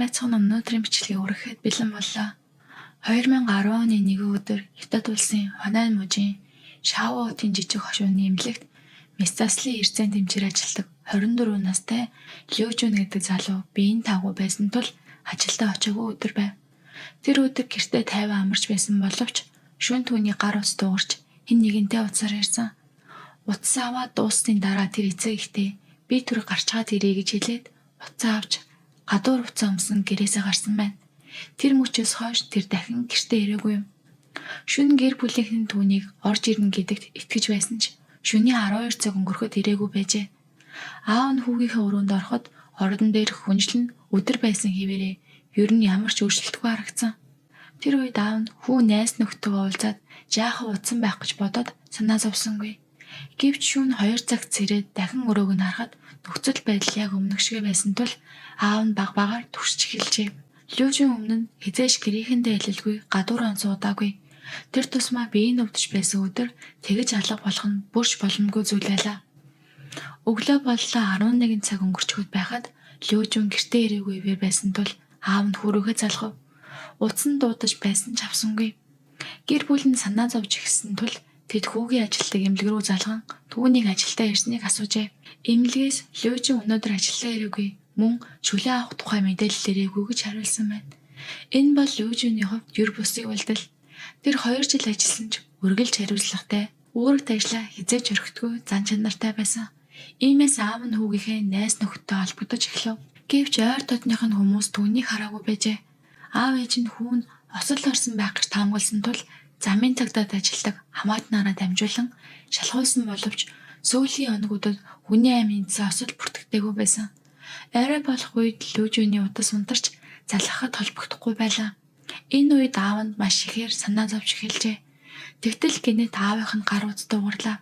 байцгаана өнөөдрийн бичлэгийг үргэхэд бэлэн боллоо. 2010 оны нэгэн өдөр Хятад улсын Хонан мужийн Шао хотын жижиг хошууны эмнэлэгт Месцаслын эрдэнэ тэмцээр ажилладаг 24 настай Лю Жун гэдэг залуу биеийн таагүй байсан тул ажилдаа очоогүй өдөр байв. Тэр өдөр гэртээ тайван амарч байсан боловч шөнө түүний гар ус дуугарч хэн нэгэнтэй уцаар ярьсан. Утсаа аваад дууссаны дараа тэр эцэг ихтэй би түр гарчгаад ирээ гэж хэлээд утсаа авч гадуур уцаа өмсөн гэрээсээ гарсан байна. Тэр мөчөөс хойш тэр дахин гэртээ ирээгүй юм. Шөнө гэр бүлийнхэн түүнийг орж ирнэ гэдэгт итгэж байсан ч шөнийн 12 цаг өнгөрөхөд ирээгүй байжээ. Аав нь хүүгийнхээ өрөөнд ороход ордон дээр хүнжлэн өдөр байсан хэвээрээ ер нь ямар ч өөрчлөлтгүй харагдсан. Тэр үед аав нь хүү найз нөхдөйгөө уулзаад жаахан утсан байх гэж бодоод санаа зовсонгүй. Гэвч шөнө 2 цагт сэрээд дахин өрөөг нь харахад нөхцөл байдал яг өмнөх шиг байсан тул аав нь багаар түгшиж эхэлжээ. Лю Жун өмнө нь хизээш гэрээхэндээ хэлэлгүй гадуур суудаагүй. Тэр тусмаа биеийн өвдөж байсан өдөр тэгэж алга болох нь бүрш боломгүй зүйл байлаа. Өглөө боллоо 11 цаг өнгөрчхөд байхад Лю Жун гэртээ ирээгүй ивэр байсан тул аав нь хөрөөгөө залгав. Утсан дуудаж байсан ч авсангүй. Гэр бүл нь санаа зовж ихсэн тул тэд хүүгийн ажилтдаг эмнэлэг рүү залган түүнийг ажилдаа ирснийг асуужээ. Эмнэлгээс Лю Жун өнөөдөр ажилдаа ирээгүй, мөн шүлээ авах тухай мэдээлэл ирээгүй гэж хариулсан байна. Энэ бол Лю Жуны хувьд юр бусыг үлдэл. Тэр 2 жил ажилласан ч үргэлж хариуцлагатай, үүрэгт ажиллаа хизээж орхитгүй зан чанартай байсан. Иймээс аав нь хүүгийнхээ найз нөхдөдөө холбогдож эхлэв. Гэвч ойр дотных нь хүмүүс түүнийг хараагүй байжээ. Аав ээж нь хүүн осол орсон байх гэж таамагласан тул замын цагдаад ажилдаг хамаатнаараа дамжуулан шалгуулсан боловч сүүлийн оногудад хүний амийн эзэн осол бүртгэдэггүй байсан. Арай болох үед Лю Жуны утас унтарч залгахад холбогдохгүй байлаа. Энэ үед аав нь маш ихээр санаа зовж эхэлжээ. Тэгтэл гинэт аавынх нь гар утас дуугарлаа.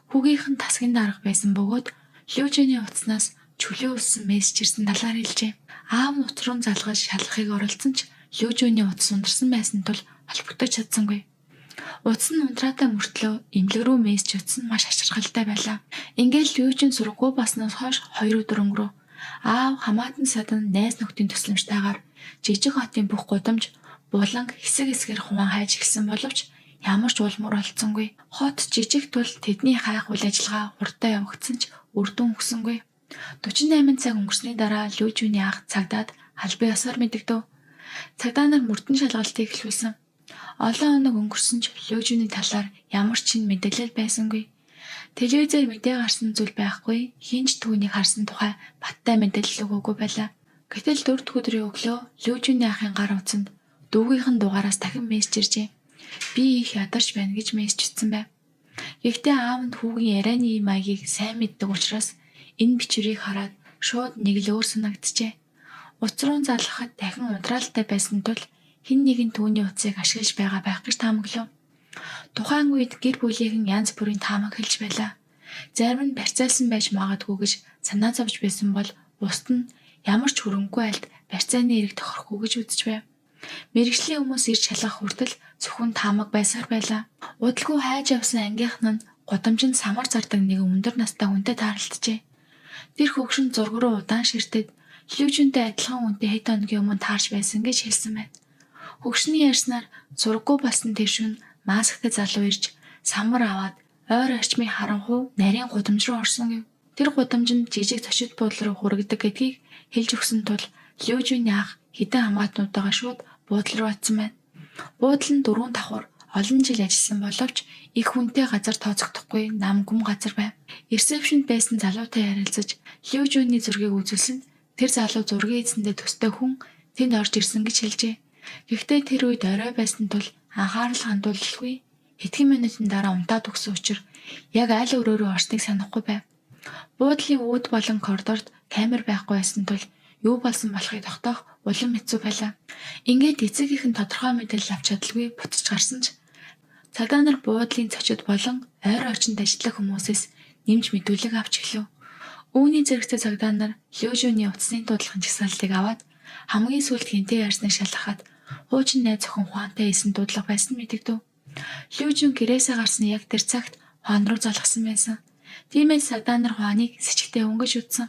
Хүүгийнх нь тасгийн дарга байсан бөгөөд Лю Жуны утаснаас чөлөө үлсэн мессеж ирсэн талаар хэлжээ. Аав нь утас руу залгаж шалгахыг оролцсон ч Лю Жуны утас унтарсан байсан тул холбогдож чадсангүй. Утас нь унтраатай мөртлөө эмнэлэг рүү мессеж утсан маш аширхалтай байлаа. Ингээл Лю Жун сургуу баснаас хойш 2 өдөр өнгөрөв. Аав хамаатан садан найз нөхдийн төслөмжтойгоор жижиг хотын бүх гудамж буланг хэсэг хэсгээр хуван хайж эхэлсэн боловч ямар ч улмуур олцсонгүй. Хот жижиг тул тэдний хайх үйл ажиллагаа хурдтай явагдсан ч үр дүн өгсөнгүй. 48 цаг өнгөрсний дараа Лю Жуны ах цагдаад албан ёсоор мэдэгдэв. Цагдаа нар мөрдөн шалгалтыг эхлүүлсэн. Олон хоног өнгөрсөн ч Лю Жуны талаар ямар ч шинэ мэдээлэл байсангүй. Телевизээр мэдээ гарсан зүйл байхгүй, хинч түүнийг харсан тухай баттай мэдээлэл өгөөгүй байлаа. Гэтэл 4 дахь өдрийн өглөө Лю Жуны ахын гар утсанд дүүгийнхэн дугаараас дахин мессеж иржээ. Би их ядарч байна гэж мессеж бичсэн байв. Гэхдээ аав нь хүүгийн ярианы маягийг сайн мэддэг учраас энэ бичвэрийг хараад шууд нэг л өөр санагджээ. Утас руу залгахад дахин унтраалтай байсан тул хэн нэгэн түүний утсыг ашиглаж байгаа байх гэж таамаглав. Тухайн үед гэр бүлийнхэн янз бүрийн таамаг хэлж байлаа. Зарим нь барьцаалсан байж магадгүй гэж санаа зовж байсан бол бусд нь ямар ч хөрөнгөгүй айлд барьцааны эрэг тохирохгүй гэж үзэж байв. Мэргэжлийн хүмүүс ирж шалгах хүртэл зөвхөн таамаг байсаар байлаа. Удалгүй хайж явсан ангийнхан нь гудамжинд самар зардаг нэгэн өндөр настай хүнтэй таарлажээ. Тэр хөгшин зург руу удаан ширтээд Лю Жунтэй адилхан хүнтэй хэд хоногийн өмнө таарч байсан гэж хэлсэн байна. Хөгшний ярьснаар зурггүй болсон тэр шөнө масктай залуу ирж самар аваад ойр орчмын харанхуй нарийн гудамж руу орсон гэв. Тэр гудамжинд жижиг зочид буудлын руу хүргэдэг гэдгийг хэлж өгсөн тул Лю Жуны ах хэдэн хамаатнуудаа шууд буудлын руу очсон байна. Буудлын 4 давхар олон жил ажилласан боловч их хүнтэй газар тооцогдохгүй нам гүм газар байв. Ресепшнд байсан залуутай ярилцаж Лю Жуны зургийг үзүүлсэн тэр залуу зургийн эзэндээ төстэй хүн тэнд орж ирсэн гэж хэлжээ. Гэхдээ тэр үед орой байсан тул анхаарал хандуулалгүй хэдхэн минутын дараа унтаад өгсөн учраас яг аль өрөө рүү орсныг санахгүй байв. Буудлын үүд болон коридорт камер байхгүй байсан тул юу болсон болохыг тогтоох улам хэцүү байлаа. Ингээд эцэгийнхэн тодорхой мэдээлэл авч чадалгүй буцаж гарсан ч цагдаа нар буудлын зочид болон ойр орчинд ажиллах хүмүүсээс нэмж мэдүүлэг авч эхлэв. Үүний зэрэгцээ цагдаа нар Лю Жуны утасны дуудлагын жагсаалтыг аваад хамгийн сүүлд хинтээ ярьсныг шалгахад хуучин найз охин Хуантай хийсэн дуудлага байсан мэдэгдэв. Лю Жун гэрээсээ гарсан яг тэр цагт Хуан руу залгасан байсан. Тиймээс цагдаа нар Хуаныг сэжигтэй өнгөж үтсэн.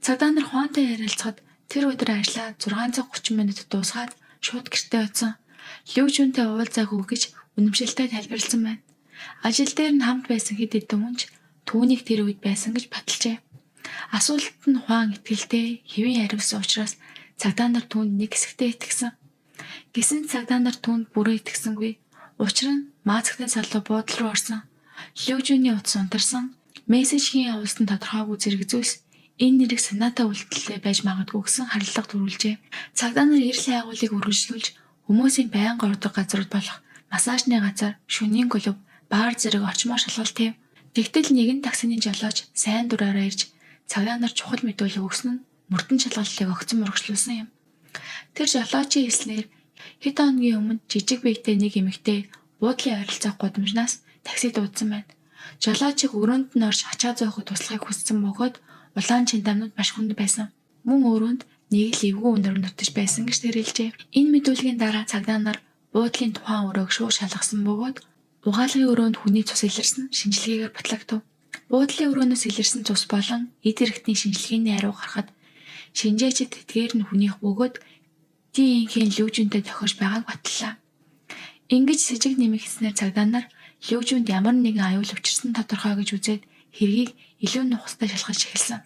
Цагдаа нар Хуантай ярилцахад Тэр өдөр ажлаа 6 цаг 30 минутад дуусгаад шууд гэртээ очсон. Лүү Жунтэй уулзааг өгч үнэмшилтэй тайлбарласан байна. Ажил дээр нь хамт байсан хэд хэдэн хүн ч түүнийг тэр үед байсан гэж баталжээ. Асуултанд нь Хуан итгэлтэй хэвэн хариулсан учраас цагдаа нар түүнд нэг хэсэгтээ итгэсэн. Гэсэн цагдаа нар түүнд бүрээ итгэсэнгүй. Учир нь маазахтай салуу буудлын руу орсон. Лүү Жуны утас унтарсан. Мессежийн явуулсан тодорхойгүй зэрэг зүйлс энэ нэрийг санаатай үйлдэлтэй байж магадгүй гэсэн харлага төрүүлжээ. Цагдаа нар эрэл хайгуулыг үргэлжлүүлж хүмүүсийн байнга ордог газрууд болох массажны газар, шөнийн клуб, баар зэрэг орчмоор шалгалтив. Тэгтэл нэгэн таксины жолооч сайн дураараа ирж цагдаа нар чухал мэдүүлэг өгсөн нь мөрдөн шалгалтыг огцон мөргөжлүүлсэн юм. Тэр жолоочийн хэлснээр хэд хоногийн өмнө жижиг биетэй нэг эмэгтэй буудлын ойролцоох гудамжнаас такси дуудсан байна. Жолоочийг өрөөнд нь орж ачаа зооход туслахыг хүссэн бөгөөд улаан чандамнууд маш хүнд байсан. Мөн өрөөнд нэг л эвгүй өндөр нутаж байсан гэж тэр хэлжээ. Энэ мэдүүлгийн дараа цагдаа нар буудлын тухайн өрөөг шууд шалгасан бөгөөд угаалгын өрөөнд хүний цус илэрсэн шинжилгээгээр батлагдав. Буудлын өрөөнөөс илэрсэн цус болон эд эрхтний шинжилгээний хариу гарахад шинжээчид тэдгээр нь хүнийх бөгөөд ДНХ-ийн Лүү Жунтэй тохиож байгааг батллаа. Ингэж с ิจ нэмэгдснээр цагдаа нар Лүү Жунд ямар нэгэн аюул учирсан тодорхой гэж үзээд хэргийг илүү нухастай шалгаж эхэлсэн.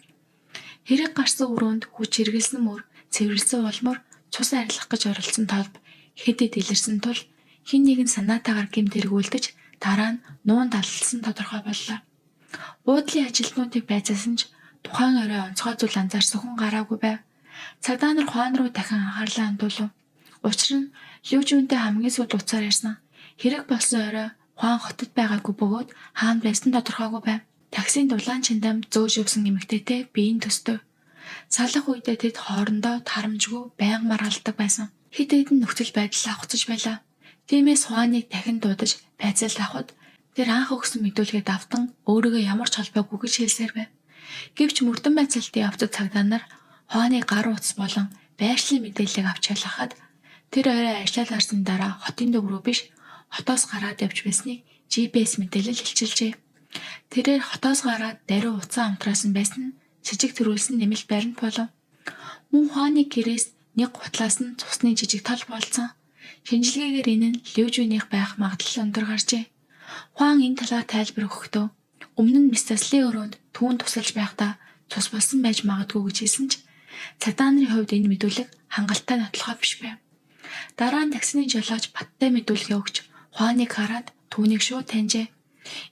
Хэрэг гарсан өрөөнд хүч хэрэгэлсэн мөр, цэвэрлсэн улмаар цус арилгах гэж оролцсон толб хэдэд илэрсэн тул хэн нэгэн санаатаагаар гэмт эргүүлдэж дараа нь нуун даллсан тодорхой боллоо. Буудлын ажилтнуудыг байцаасан ч тухайн орой онцгой зүйл анзаарсан хүн гараагүй байв. Цагдаа нар Хуан руу дахин анхаарлаа хандуулв. Учир нь Лүү Жунтэй хамгийн сүүлд уцаар ярьсан. Хэрэг болсон орой Хуан хотод байгаагүй бөгөөд хаана байсан тодорхойгүй байв. Таксинд улаан чандам зөөж явсан эмэгтэйтэй биеийн төстөв. Салах үедээ тэд хоорондоо тарамжгүй байнга маргалдаг байсан. Хэд хэдэн нөхцөл байдал авахцаж байлаа. Тиймээс Хуаныг дахин дуудаж байцаалт авахд тэр анх өгсөн мэдүүлгээ давтан өөрийгөө ямар ч холбоогүй гэж хэлсээр байв. Гэвч мөрдөн байцаалтын явцад цагдаа нар Хуаны гар утас болон байршлын мэдээллийг авч ялгахад тэр орой ажиллаад гарсан дараа хотын төв рүү биш хотоос гараад явж байсныг GPS мэдээлэл илчилжээ. Тэрээр хотоос гараад даруй уцаа амтраасан байсан нь с ิจ төрүүлсэн нэмэлт баримт болов. Мөн Хуаны гэрээс нэг гутлаас нь цусны жижиг тал болцсон. Шинжилгээгээр энэ нь Лүү Жуных байх магадлал өндөр гарчээ. Хуан энэ талаар тайлбар өгөхдөө өмнө нь Мессаслын өрөөнд түүн тусалж байхдаа цус болсон байж магадгүй гэж хэлсэн ч цагдаа нарын хувьд энэ мэдүүлэг хангалттай нотлохоо биш байв. Дараа нь таксины жолооч баттай мэдүүлгээ өгч Хуаныг хараад түүнийг шууд таньжээ.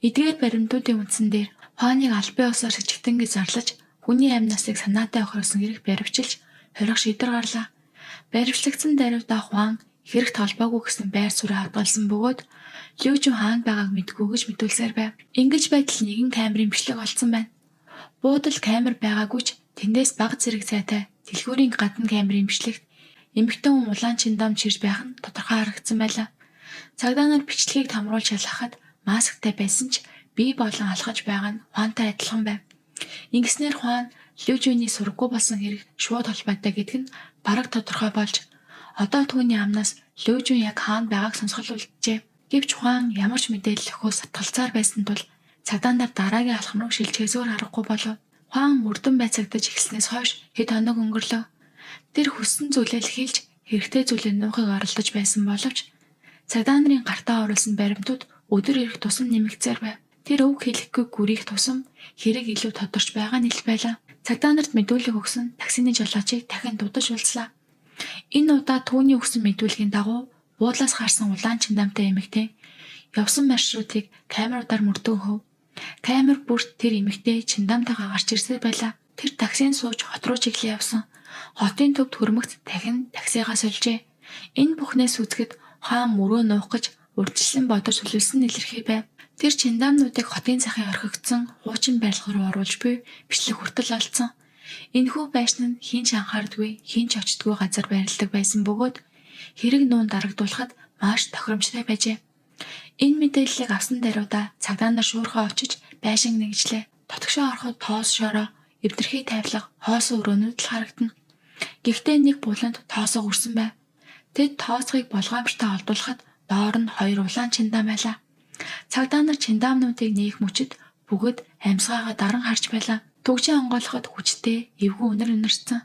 Эдгээр баримтуудын үндсэн дээр Хуаныг албан ёсоор с ิจ гэж зарлаж хүний амь насыг санаатай охиросон хэрэг баривчилж хорих шийдвэр гарлаа. Баривчлагдсан даруйдаа Хуан хэрэг толбоогүй гэсэн байр суурь хадгалсан бөгөөд Лүү Жун хаана байгааг мэдгүй гэж мэдүүлсээр байв. Ингэж байтал нэгэн камерын бичлэг олдсон байна. Буудал камер байгаагүй ч тэндээс бага зэрэг цайтай дэлгүүрийн гадна камерын бичлэгт эмэгтэй хүн улаан чандам чирж байх нь тодорхой харагдсан байлаа. Цагдаа нар бичлэгийг томруулж шалгахад масктай байсан ч бие болон алхаж байгаа нь Хуантай адилхан байв. Ингэснээр Хуан Лүү Жуны сургаггүй болсон хэрэг шууд холбоотой гэдг нь бараг тодорхой болж одоо түүний амнаас Лүү Жун яг хаана байгааг сонсгол үлджээ. Гэвч Хуан ямар ч мэдээлэл өгөхөөс сатгалцаар байсан тул цагдаа нар дараагийн алхам руу шилжихээс өөр аргагүй болов. Хуан мөрдөн байцагдаж эхэлснээс хойш хэд хоног өнгөрлөө. Тэр хүссэн зүйлээ хэлж хэрэгтэй зүйлээ нуухыг оролдож байсан боловч цагдаа нарын гартаа оруулсан баримтууд өдөр ирэх тусам нэмэгцээр байв. Тэр өв хэлэхгүй гүрийх тусам хэрэг илүү тодорч байгаа нь ил байлаа. Цагдаа нарт мэдүүлэг өгсөн таксины жолоочийг дахин дуудаж уулзлаа. Энэ удаа түүний өгсөн мэдүүлгийн дагуу буудлаас гарсан улаан чандамтай эмэгтэй явсан маршрутыг камеруудаар мөрдөн хөв. Камер бүрт тэр эмэгтэй чандамтайгаа гарч ирсээр байлаа. Тэр таксинд сууж хот руу чиглэн явсан. Хотын төвд хөрмөгт дахин таксигаа сольжээ. Энэ бүхнээс үзэхэд Хуан мөрөө нуух гэж урьдчилан бодож төлөвлөсөн илэрхий байв. Тэр чандамнуудыг хотын захын орхигдсон хуучин барилга руу оруулж буй бичлэг хүртэл олцсон. Энэхүү байшин нь хийн ч анхаардгүй, хийн ч очдгүй газар байрладаг байсан бөгөөд хэрэг нуун дарагдуулахад маш тохиромжтой байжээ. Энэ мэдээллийг авсан даруйдаа цагдаа нар шуурхаа очиж байшин нэгжлээ. Дотгошоо ороход тоос шороо, эвдэрхий тавилга, хоосон өрөөнүүд л харагдана. Гэхдээ нэг буланд тоосоо үрсэн байв. Тэд тооцгийг болгоомжтой олдуулахад доор нь хоёр улаан чандам байлаа. Цагдаа нар чандамнуудыг нээх мөчөд бүгд амьсгаагаа даран харж байлаа. Түгжин онгойлоход хүчтэй, эвгүй үнэр үнэрсэн.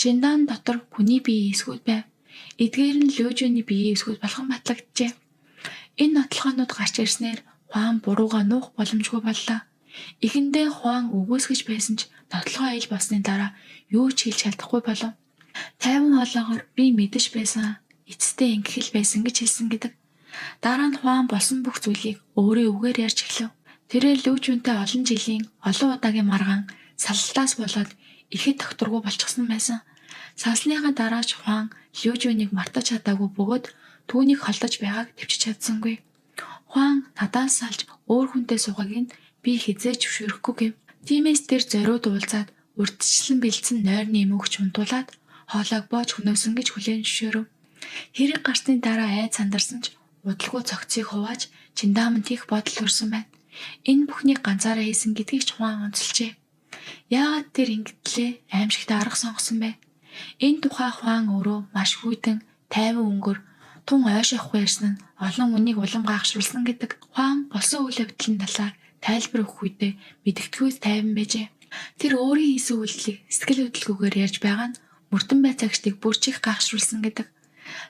Чиндан дотор хүний бие эсгүүд байв. Эдгээр нь Лүжүний биеийн эсгүүд болгон батлагджээ. Энэ нотлохоонууд гарч ирснээр Хуан бурууга нуух боломжгүй боллоо. Эхэндээ Хуан өгөөсгөж байсан ч нотлохоо ил болсны дараа юу ч хэлж чадахгүй болов. Тайван хоолоогоор би мэдэж байсан. Эцэстээ ингэхэл байсан гэж хэлсэн гэдэг. Дараа нь Хуан болсон бүх зүйлийг өөрийн үгээр ярьж эхлэв. Тэрээр Лүжүнтэй олон жилийн олон удаагийн маргаан саллтаас болоод ихэд докторгүй болчихсон байсан. Салсныхаа дараач Хуан Лүжүнийг мартаж чадаагүй бөгөөд түүнийг холдож байгааг төвчж чадсангүй. Хуан надаас салж өөр хүнтэй суугагийг би хизээж зөвшөөрөхгүй гэв. Тиймээс тэр зориуд уулзаад урьдчилан бэлдсэн нойрны эмөөгч унтуулад хоолойг боож хөнөөсөн гэж хүлээн зөвшөөрөв. Хэрэг гарсны дараа айд сандарсан ч удалгүй цогцыг хувааж Чиндааманд хийх бодол төрсөн байна. Энэ бүхнийг ганцаараа хийсэн гэдгийг ч Хуан онцолжээ. Яагаад тэр ингэтлээ аимшигтай арга сонгосон бэ? Энэ тухай Хуан өөрөө маш хүйтэн, тайван өнгөөр тун ойш авахгүй ярьсан нь олон үнийг улам гайхшруулсан гэдэг. Хуан болсон үйл явдлын талаар тайлбар өгөх үедээ мэдгэдэггүйс тайван байжээ. Тэр өөрийн хийсэн үйлдэлийг сэтгэл хөдлөлгүйгээр ярьж байгаа нь мөрдөн бай цагчдыг бүрчих гайхшруулсан гэдэг.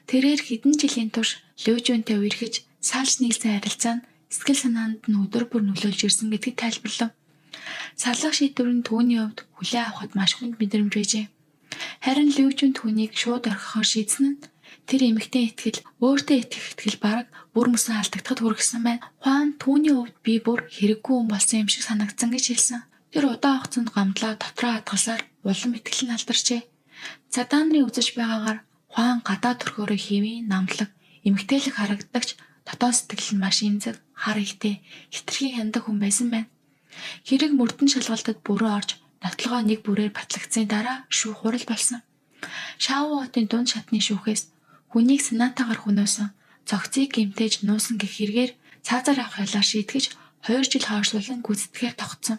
Тэрээр хэдэн жилийн турш Лүжүнтэй үерхэж салж нийлсэн харилцаа нь сэтгэл санаанд нь өдөр бүр нөлөөлж ирсэн гэдгийг тайлбарлав. Сарлах шийдвэр нь түүний хувьд хүлээн авахд маш хүнд мэдрэмж байжээ. Харин Лүжүн түүнийг шууд орхихоор шийдсэн нь тэр эмэгтэй итгэл, өөртөө итгэх итгэл бараг бүр мөсөн алдагдахад хүргэсэн байна. Хуан түүний хувьд би бүр хэрэггүй хүн болсон юм шиг санагдсан гэж хэлсэн. Тэр удаан хугацаанд гамдлаа дотроо хадгалсаар улам итгэл нь алдарчээ. Цагдаа нарын үзэж байгаагаар Хуан гадаа төрхөөрөө хэвийн намлаг, эмэгтэйлэг харагдагч дотоод сэтгэл нь маш эмзэг, хар ихтэй, хитрхи хяндаг хүн байсан байна. Хэрэг мөрдөн шалгалтад бүрөө орж нотлогоо нэг бүрээр батлагдсны дараа шүүх хурал болсон. Шао хотын дунд шатны шүүхээс хүнийг санаатаагаар хөнөөсөн, цогцыг гэмтээж нуусан гэх хэрэгээр цаазаар авах ялаар шийтгэж 2 жил хойшлуулан гүйцэтгэхээр тогтсон.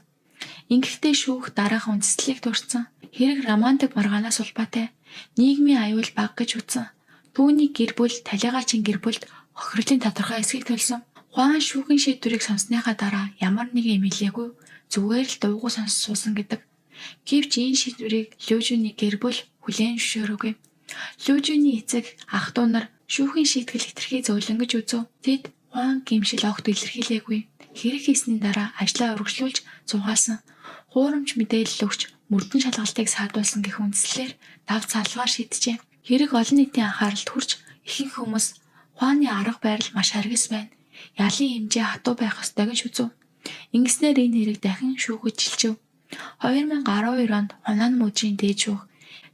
Ингэхдээ шүүх дараахан үндэслэлийг дурдсан. Хэрэг романтик маргаанаас улбаатай. Нийгмийн аюул баг гэж үзсэн. Түүний гэр бүл талигаачин гэр бүлд хохирлын тодорхой эсхийг төлсөн. Хуан шүүхийн шийдвэрийг сонссныхаа дараа ямар нэгэн эмээлээгүй зүгээр л дуугүй сонссон гэдэг. Гэвч энэ шийдвэрийг Лүжүний гэр бүл хүлээн зөвшөөрөөгүй. Лүжүний эцэг ах дүү нар шүүхийн шийтгэл хэтэрхий зөөлөн гэж үзв. Тэд Хуан гимшил огт илэрхийлээгүй. Хэрэг хийсний дараа ажлаа өргөжлүүлж зугаалсан. Хуурамч мэдээлэл өгч мөрдөн шалгалтыг саадуулсан гэх үндслээр дав цаалгаар шийджээ. Хэрэг олон нийтийн анхааралд хүрч ихэнх хүмүүс Хуаны арга барил маш харгас байна. Ялын хэмжээ хатуу байх ёстой гэж үзв. Ингэснээр энэ хэрэг дахин шүүхэж шилжив. 2012 онд Хунаан мужийн дээд шүүх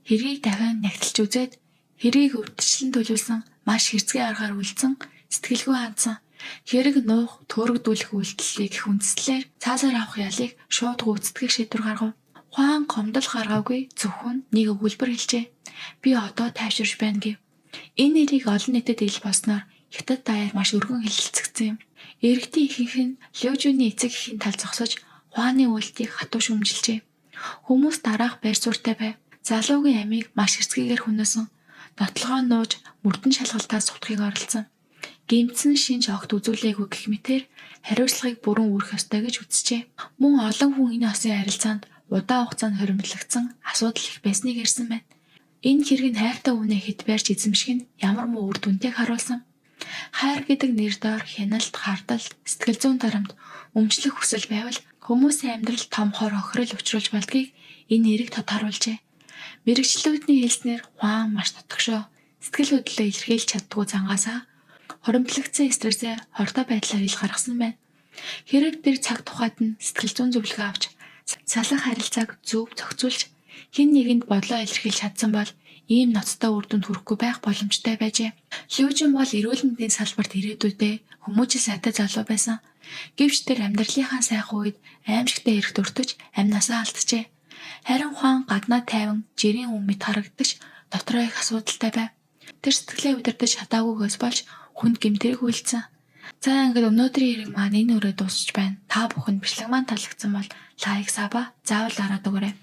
хэргийг дахин нягтлж үзээд хэргийг урьдчилан төлөвлөсөн маш хэрцгий аргаар үлдсэн сэтгэлгүй хандсан. Хэрэг нуух, төөрөгдүүлэх үйлдэлийг гэх үндслээр цаазаар авах ялыг шууд гүйцэтгэх шийдвэр гаргав. Хуан гомдол гаргаагүй зөвхөн нэг өгүүлбэр хэлжээ. Би одоо тайвширч байна гэв. Энэ нэрийг олон нийтэд ил болсноор Хятад даяар маш өргөн хэлэлцэгдсэн юм. Иргэдийн ихэнх нь Лүжүний эцэг эхийн тал зогсож Хуаны үйлдэлийг хатуу шүүмжилжээ. Хүмүүс дараах байр суурьтай байв. Залуугийн амийг маш хэрцгийгээр хөнөөсөн. Нотлогоо нууж мөрдөн шалгалтаас сутхыг оролцсон. Гэмтсэн шинж огт үзүүлээгүй гэх мэтээр хариуцлагыг бүрэн үүрэх ёстой гэж үзжээ. Мөн олон хүн энэ осын харилцаанд удаан хугацаанд хоримтлагдсан асуудал их байсныг ярьсан байна. Энэ хэрэг нь хайртай хүнээ хэд байрч эзэмших нь ямар муу үр дүнтэйг харуулсан. Хайр гэдэг нэр доор хяналт, хардал, сэтгэл зүйн дарамт, өмчлөх хүсэл байвал хүмүүсийн амьдралд том хор хохирол учруулж болдгийг энэ хэрэг тодорхойлжээ. Мэргэжлүүдний хэлснээр Хуан маш дотгошоо сэтгэл хөдлөлөө илэрхийлж чаддгүй зангаасаа хоримтлагдсан стрессээ хортой байдлаар ил гаргасан байна. Хэрэг тэр цаг тухайд нь сэтгэл зүйн зөвлөгөө авч салах харилцааг зөв зохицуулж хэн нэгэнд бодлоо илэрхийлж чадсан бол ийм ноцтой үр дүнд хүрэхгүй байх боломжтой байжээ. Лүжүн бол эрүүл мэндийн салбарт ирээдүйдээ хүмүүжил сайтай залуу байсан. Гэвч тэр амьдралынхаа сайхан үед аимшигтай эрх төртөж амнасаа алджээ. Харин Хуан гаднаа тайван жирийн хүн мэт харагдаж дотроо их асуудалтай байв. Тэр сэтгэлээ удирдах чадаагүйгээс болж хүнд гэмтэрэг үйлдсэн. За ингээд өнөөдрийн хэрэг маань энэ өрөө дуусч байна. Та бүхэнд бичлэг маань таалагдсан бол лайк, саба заавал дараад өгөөрэй.